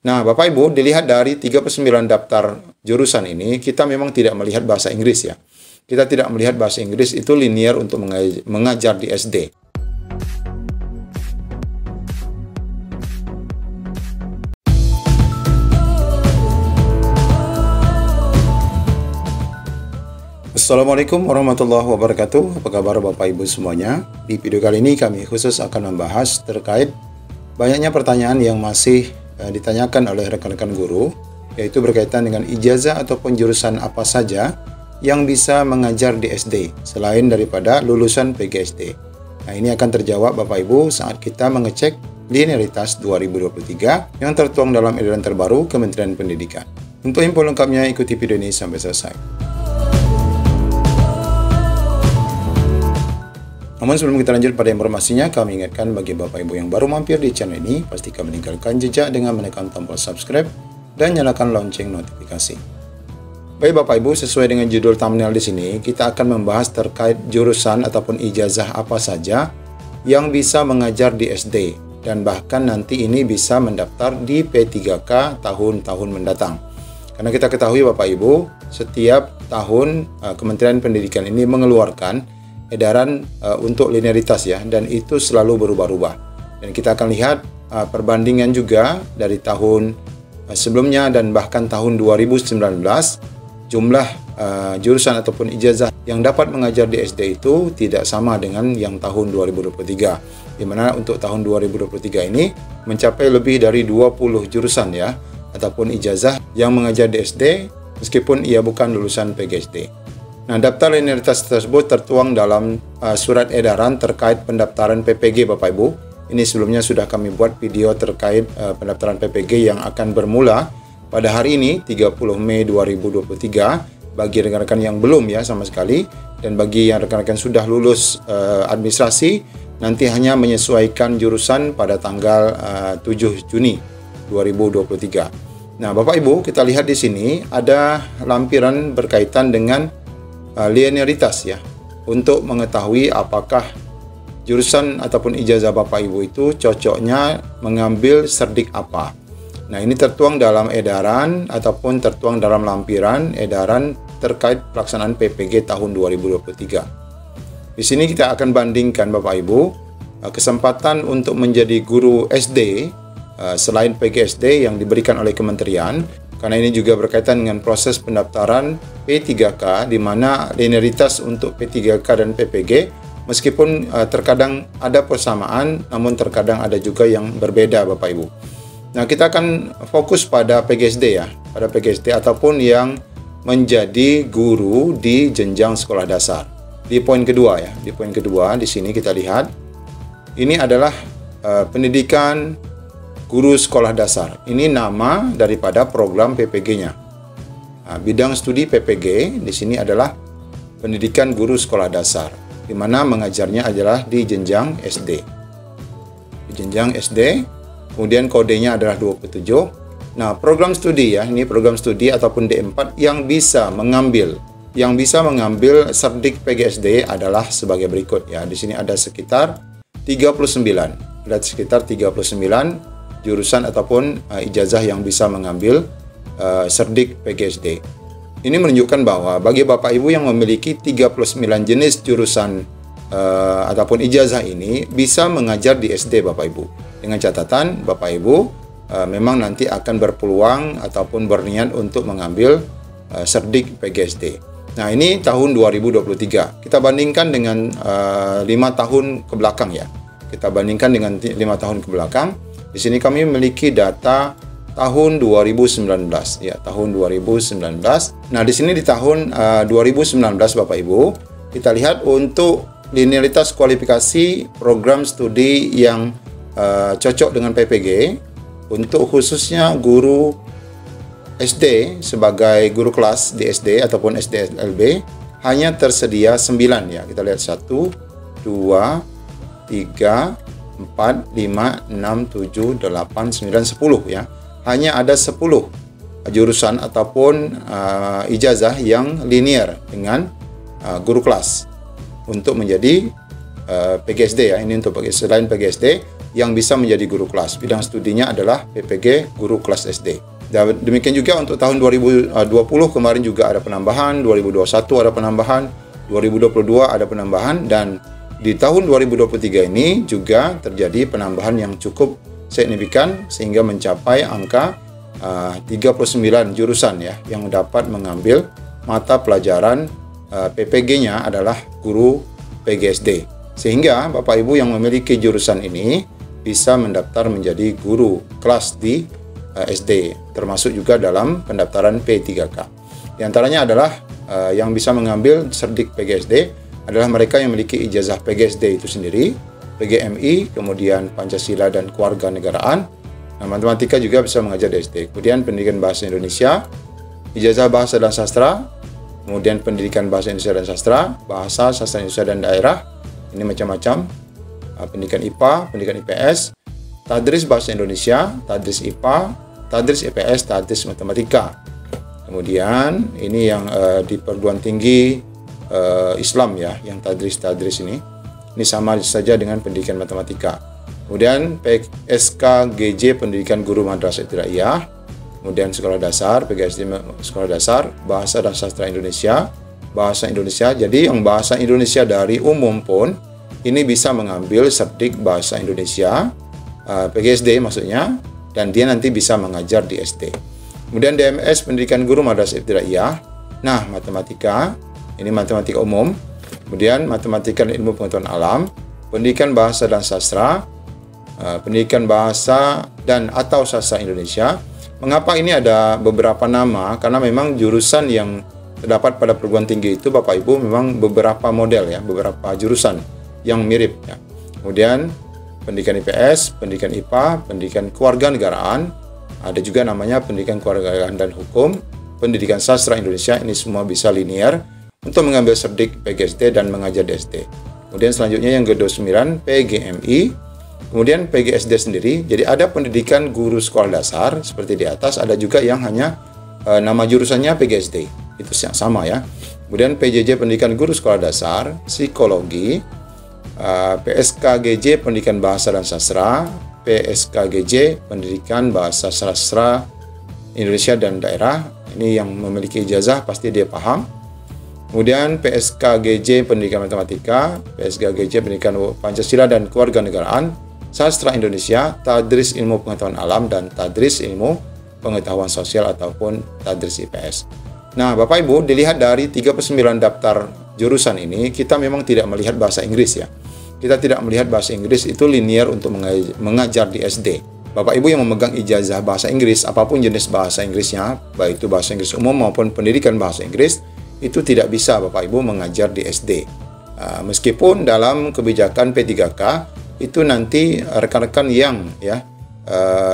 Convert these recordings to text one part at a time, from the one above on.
Nah, Bapak Ibu, dilihat dari 39 daftar jurusan ini, kita memang tidak melihat bahasa Inggris ya. Kita tidak melihat bahasa Inggris itu linear untuk mengajar di SD. Assalamualaikum warahmatullahi wabarakatuh. Apa kabar Bapak Ibu semuanya? Di video kali ini kami khusus akan membahas terkait banyaknya pertanyaan yang masih ditanyakan oleh rekan-rekan guru, yaitu berkaitan dengan ijazah ataupun jurusan apa saja yang bisa mengajar di SD selain daripada lulusan PGSD. Nah, ini akan terjawab Bapak Ibu saat kita mengecek linearitas 2023 yang tertuang dalam edaran terbaru Kementerian Pendidikan. Untuk info lengkapnya ikuti video ini sampai selesai. Namun sebelum kita lanjut pada informasinya, kami ingatkan bagi Bapak Ibu yang baru mampir di channel ini, pastikan meninggalkan jejak dengan menekan tombol subscribe dan nyalakan lonceng notifikasi. Baik Bapak Ibu, sesuai dengan judul thumbnail di sini, kita akan membahas terkait jurusan ataupun ijazah apa saja yang bisa mengajar di SD dan bahkan nanti ini bisa mendaftar di P3K tahun-tahun mendatang. Karena kita ketahui Bapak Ibu, setiap tahun Kementerian Pendidikan ini mengeluarkan edaran untuk linearitas ya, dan itu selalu berubah-ubah. Dan kita akan lihat perbandingan juga dari tahun sebelumnya dan bahkan tahun 2019, jumlah jurusan ataupun ijazah yang dapat mengajar di SD itu tidak sama dengan yang tahun 2023. Di mana untuk tahun 2023 ini mencapai lebih dari 20 jurusan ya, ataupun ijazah yang mengajar di SD meskipun ia bukan lulusan PGSD. Nah, daftar linearitas tersebut tertuang dalam surat edaran terkait pendaftaran PPG Bapak Ibu. Ini sebelumnya sudah kami buat video terkait pendaftaran PPG yang akan bermula pada hari ini 30 Mei 2023 bagi rekan-rekan yang belum ya sama sekali, dan bagi yang rekan-rekan sudah lulus administrasi nanti hanya menyesuaikan jurusan pada tanggal 7 Juni 2023. Nah, Bapak Ibu, kita lihat di sini ada lampiran berkaitan dengan linearitas ya, untuk mengetahui apakah jurusan ataupun ijazah Bapak Ibu itu cocoknya mengambil serdik apa. Nah, ini tertuang dalam edaran ataupun tertuang dalam lampiran edaran terkait pelaksanaan PPG tahun 2023. Di sini kita akan bandingkan Bapak Ibu kesempatan untuk menjadi guru SD selain PGSD yang diberikan oleh kementerian, karena ini juga berkaitan dengan proses pendaftaran P3K, di mana linearitas untuk P3K dan PPG meskipun terkadang ada persamaan, namun terkadang ada juga yang berbeda Bapak Ibu. Nah, kita akan fokus pada PGSD ya, pada PGSD ataupun yang menjadi guru di jenjang sekolah dasar. Di poin kedua ya, di poin kedua di sini kita lihat ini adalah pendidikan guru sekolah dasar. Ini nama daripada program PPG-nya. Nah, bidang studi PPG di sini adalah pendidikan guru sekolah dasar, di mana mengajarnya adalah di jenjang SD. Di jenjang SD, kemudian kodenya adalah 27. Nah, program studi ya, ini program studi ataupun D4 yang bisa mengambil serdik PGSD adalah sebagai berikut ya. Di sini ada sekitar 39. Ada sekitar 39 jurusan ataupun ijazah yang bisa mengambil serdik PGSD. Ini menunjukkan bahwa bagi Bapak Ibu yang memiliki 39 jenis jurusan ataupun ijazah ini bisa mengajar di SD Bapak Ibu. Dengan catatan Bapak Ibu memang nanti akan berpeluang ataupun berniat untuk mengambil serdik PGSD. Nah, ini tahun 2023. Kita bandingkan dengan 5 tahun ke belakang ya. Kita bandingkan dengan 5 tahun ke belakang. Di sini kami memiliki data tahun 2019 ya, tahun 2019. Nah, di sini di tahun 2019 Bapak Ibu, kita lihat untuk linearitas kualifikasi program studi yang cocok dengan PPG untuk khususnya guru SD sebagai guru kelas di SD ataupun SDLB hanya tersedia 9 ya. Kita lihat 1 2 3 4, 5, 6, 7, 8, 9, 10 ya. Hanya ada 10 jurusan ataupun ijazah yang linear dengan guru kelas untuk menjadi PGSD ya. Ini untuk selain PGSD, yang bisa menjadi guru kelas. Bidang studinya adalah PPG Guru Kelas SD. Dan demikian juga untuk tahun 2020 kemarin juga ada penambahan, 2021 ada penambahan, 2022 ada penambahan, dan di tahun 2023 ini juga terjadi penambahan yang cukup signifikan sehingga mencapai angka 39 jurusan ya yang dapat mengambil mata pelajaran PPG-nya adalah guru PGSD. Sehingga Bapak Ibu yang memiliki jurusan ini bisa mendaftar menjadi guru kelas di SD, termasuk juga dalam pendaftaran P3K. Di antaranya adalah yang bisa mengambil Serdik PGSD adalah mereka yang memiliki ijazah PGSD itu sendiri, PGMI, kemudian Pancasila dan Kewarganegaraan. Nah, matematika juga bisa mengajar di SD. Kemudian pendidikan bahasa Indonesia, ijazah bahasa dan sastra, kemudian pendidikan bahasa Indonesia dan sastra, bahasa sastra Indonesia dan daerah, ini macam-macam, pendidikan IPA, pendidikan IPS, tadris bahasa Indonesia, tadris IPA, tadris IPS, tadris matematika. Kemudian ini yang di perguruan tinggi Islam ya, yang tadris ini sama saja dengan pendidikan matematika. Kemudian PSKGJ pendidikan guru madrasah ibtidaiyah, kemudian sekolah dasar, PGSD sekolah dasar, bahasa dan sastra Indonesia, bahasa Indonesia. Jadi yang bahasa Indonesia dari umum pun ini bisa mengambil Serdik bahasa Indonesia, PGSD maksudnya, dan dia nanti bisa mengajar di SD. Kemudian DMS pendidikan guru madrasah ibtidaiyah. Nah, matematika, ini matematika umum. Kemudian matematika dan ilmu pengetahuan alam, pendidikan bahasa dan sastra, pendidikan bahasa dan atau sastra Indonesia. Mengapa ini ada beberapa nama? Karena memang jurusan yang terdapat pada perguruan tinggi itu Bapak Ibu memang beberapa model ya, beberapa jurusan yang mirip ya. Kemudian pendidikan IPS, pendidikan IPA, pendidikan kewarganegaraan, ada juga namanya pendidikan kewarganegaraan dan hukum, pendidikan sastra Indonesia, ini semua bisa linear untuk mengambil Serdik PGSD dan mengajar di SD. Kemudian selanjutnya yang ke-29 PGMI, kemudian PGSD sendiri. Jadi ada pendidikan guru sekolah dasar seperti di atas, ada juga yang hanya nama jurusannya PGSD, itu sama ya. Kemudian PJJ pendidikan guru sekolah dasar, psikologi, PSKGJ pendidikan bahasa dan sastra, PSKGJ pendidikan bahasa sastra Indonesia dan daerah. Ini yang memiliki ijazah pasti dia paham. Kemudian PSKGJ pendidikan matematika, PSKGJ pendidikan Pancasila dan Kewarganegaraan, sastra Indonesia, tadris ilmu pengetahuan alam, dan tadris ilmu pengetahuan sosial ataupun tadris IPS. Nah, Bapak Ibu, dilihat dari 39 daftar jurusan ini, kita memang tidak melihat bahasa Inggris ya. Kita tidak melihat bahasa Inggris itu linear untuk mengajar di SD. Bapak Ibu yang memegang ijazah bahasa Inggris, apapun jenis bahasa Inggrisnya, baik itu bahasa Inggris umum maupun pendidikan bahasa Inggris, itu tidak bisa Bapak Ibu mengajar di SD. Meskipun dalam kebijakan P3K, itu nanti rekan-rekan yang ya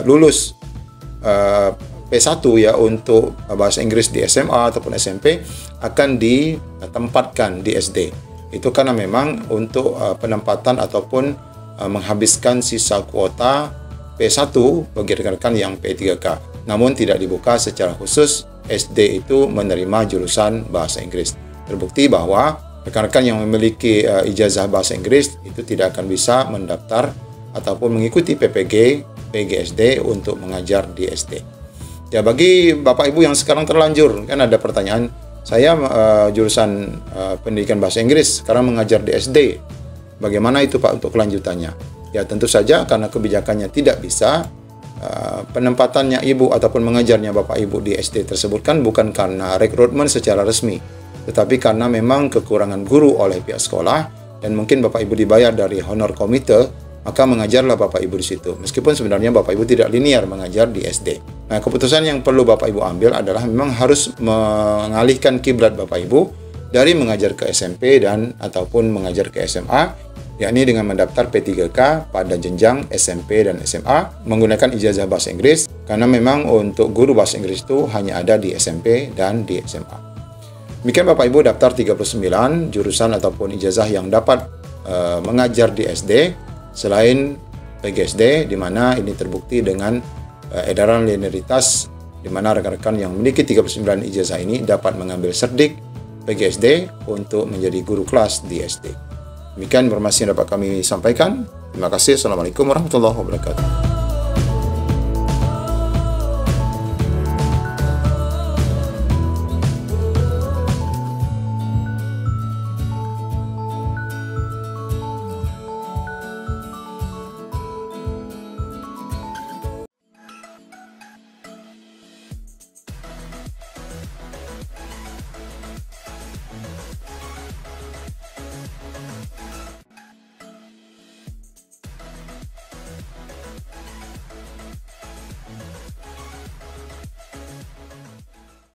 lulus P1 ya untuk bahasa Inggris di SMA ataupun SMP akan ditempatkan di SD. Itu karena memang untuk penempatan ataupun menghabiskan sisa kuota P1 bagi rekan-rekan yang P3K. Namun tidak dibuka secara khusus SD itu menerima jurusan bahasa Inggris. Terbukti bahwa rekan-rekan yang memiliki ijazah bahasa Inggris itu tidak akan bisa mendaftar ataupun mengikuti PPG PGSD untuk mengajar di SD. Ya, bagi Bapak Ibu yang sekarang terlanjur, kan ada pertanyaan, saya jurusan pendidikan bahasa Inggris, sekarang mengajar di SD. Bagaimana itu Pak untuk kelanjutannya? Ya, tentu saja karena kebijakannya tidak bisa, penempatannya Ibu ataupun mengajarnya Bapak Ibu di SD tersebut kan bukan karena rekrutmen secara resmi, tetapi karena memang kekurangan guru oleh pihak sekolah dan mungkin Bapak Ibu dibayar dari honor komite, maka mengajarlah Bapak Ibu di situ. Meskipun sebenarnya Bapak Ibu tidak linear mengajar di SD. Nah, keputusan yang perlu Bapak Ibu ambil adalah memang harus mengalihkan kiblat Bapak Ibu dari mengajar ke SMP dan ataupun mengajar ke SMA, yakni dengan mendaftar P3K pada jenjang SMP dan SMA menggunakan ijazah bahasa Inggris, karena memang untuk guru bahasa Inggris itu hanya ada di SMP dan di SMA. Demikian Bapak Ibu daftar 39 jurusan ataupun ijazah yang dapat mengajar di SD selain PGSD, di mana ini terbukti dengan edaran linearitas, di mana rekan-rekan yang memiliki 39 ijazah ini dapat mengambil Serdik PGSD untuk menjadi guru kelas di SD. Demikian informasi yang dapat kami sampaikan. Terima kasih. Assalamualaikum warahmatullahi wabarakatuh.